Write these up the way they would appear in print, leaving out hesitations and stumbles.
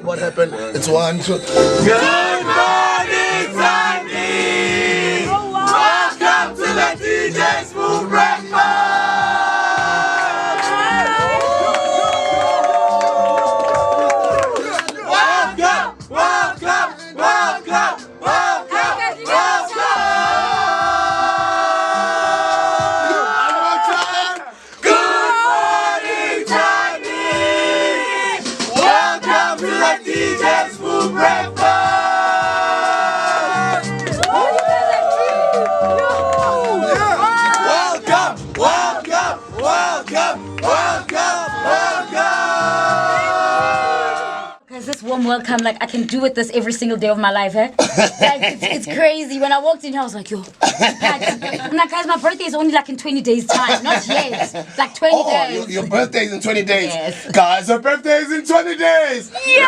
What happened? It's 1, 2. Good morning, Thandy! Welcome to the DJ Smooth Breakfast! This warm welcome, like I can do with this every single day of my life, eh? Like, it's crazy. When I walked in here, I was like, yo, I'm like, guys, my birthday is only like in 20 days time, not yet. Like 20 days. Your birthday is in 20 days. Yes. Guys, your birthday is in 20 days. Yay!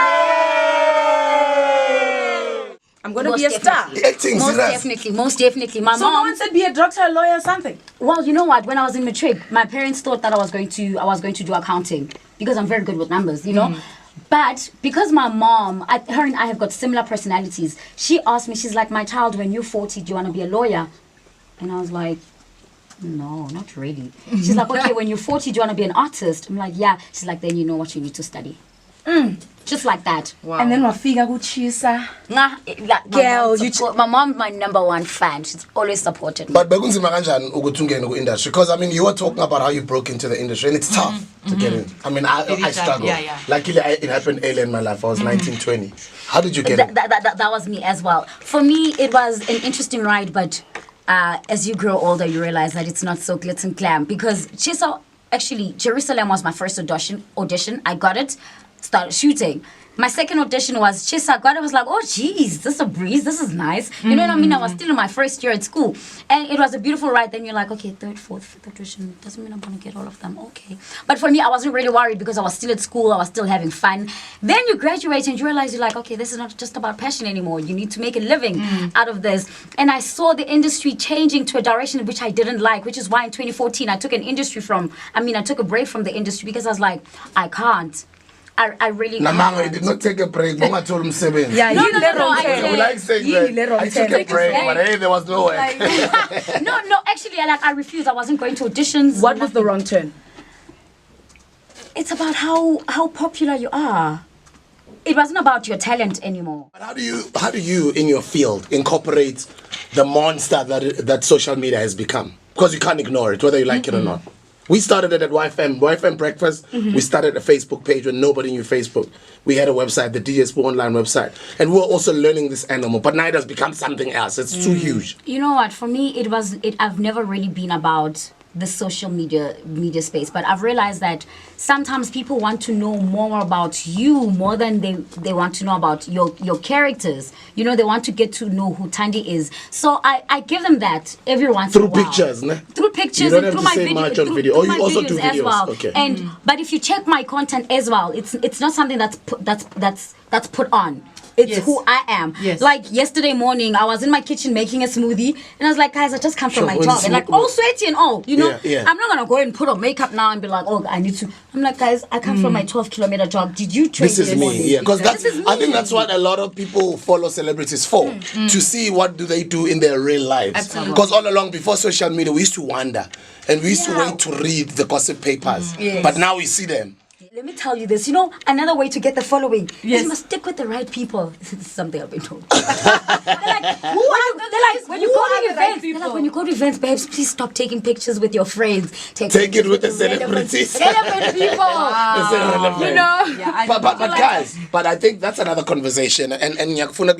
I'm gonna be a star. Most definitely. My so mom. No one said be a doctor, a lawyer, or something. Well, you know what? When I was in matric, my parents thought that I was going to do accounting because I'm very good with numbers, you know. But because my mom, her and I have got similar personalities, she asked me, she's like, my child, when you're 40, do you want to be a lawyer? And I was like, no, not really. She's like, okay, when you're 40, do you want to be an artist? I'm like, yeah. She's like, then you know what you need to study. Just like that. Wow. And then wafika kuchisa. Girl, my mom's my number one fan. She's always supported me. But bekunzima kanjani ukuthi ungene ku-industry? Because I mean, you were talking about how you broke into the industry, and it's tough to get in. I mean, I struggled. Yeah. Luckily, it happened early in my life. I was 19, 20. How did you get in? That was me as well. For me, it was an interesting ride, but as you grow older, you realize that it's not so glitz and glam. Because actually, Jerusalem was my first audition. I got it. Started shooting. My second audition was Chisa. God, I was like, oh, geez, this is a breeze. This is nice. You know what I mean? I was still in my first year at school. And it was a beautiful ride. Then you're like, okay, third, fourth, fifth audition. Doesn't mean I'm going to get all of them. Okay. But for me, I wasn't really worried because I was still at school. I was still having fun. Then you graduate and you realize you're like, okay, this is not just about passion anymore. You need to make a living out of this. And I saw the industry changing to a direction which I didn't like, which is why in 2014, I took a break from the industry because I was like, I can't. I really Namanga, you did not take a break. Mama told him 7. Yeah, No, you We like saying that. I took a break, but hey, there was no way. No, actually, I refused. I wasn't going to auditions. What was the wrong turn? It's about how popular you are. It wasn't about your talent anymore. But how do you in your field incorporate the monster that social media has become? Because you can't ignore it, whether you like it or not. We started it at YFM Breakfast. We started a Facebook page when nobody knew Facebook. We had a website, the DJ Sport Online website. And we were also learning this animal. But now it has become something else. It's too huge. You know what? For me, I've never really been about the social media space, but I've realized that sometimes people want to know more about you more than they want to know about your characters. You know, they want to get to know who Thandy is. So I give them that every once in a while. Through pictures, ne? Through pictures and through my video. Or you also do videos as well. Okay. And but if you check my content as well, it's not something that's put on. It's who I am. Yes. Like yesterday morning, I was in my kitchen making a smoothie, and I was like, guys, I just come from my job, and like all sweaty and all, you know. Yeah. I'm not gonna go and put on makeup now and be like, oh, I need to. I'm like, guys, I come from my 12-kilometer job. Did you train? This is me, yeah. Because I think that's what a lot of people follow celebrities for, to see what do they do in their real lives. Because all along, before social media, we used to wonder, and we used to wait to read the gossip papers. But now we see them. Let me tell you this. You know, another way to get the following is Yes. you must stick with the right people. This is something I've been told. They're like, when you go to events, babes, please stop taking pictures with your friends. Take it with the celebrities. Relevant people. You know? Yeah, But guys, but I think that's another conversation. And ngiyakufuna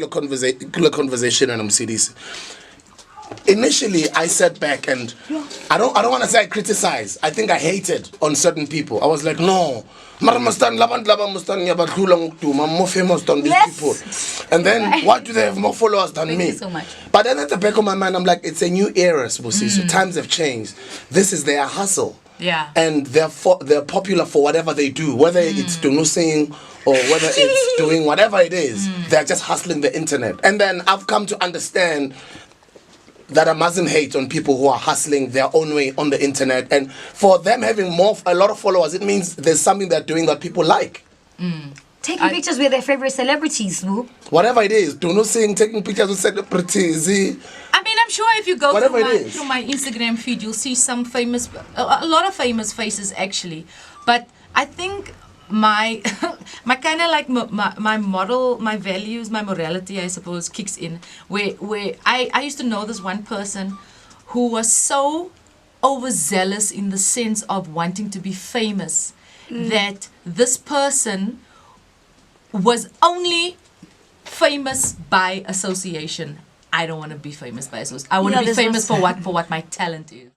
kule conversation and series. Initially, I sat back and I don't want to say I criticize. I think I hated on certain people. I was like, no, I'm more famous than these people. And then, why do they have more followers than me? Thank you so much. But then at the back of my mind, I'm like, it's a new era, Sbusi. So times have changed. This is their hustle. Yeah. And they're popular for whatever they do, whether it's singing or whether it's doing whatever it is. They're just hustling the internet. And then I've come to understand that I mustn't hate on people who are hustling their own way on the internet. And for them having a lot of followers, it means there's something they're doing that people like. Taking pictures with their favorite celebrities, Lou. Whatever it is, do not sing, taking pictures with celebrities. I mean, I'm sure if you go Whatever it is. through my Instagram feed, you'll see some a lot of famous faces actually. But I think my kind of like my model, my values, my morality, I suppose, kicks in. Where I used to know this one person who was so overzealous in the sense of wanting to be famous that this person was only famous by association. I don't want to be famous by association. I want to be famous for what my talent is.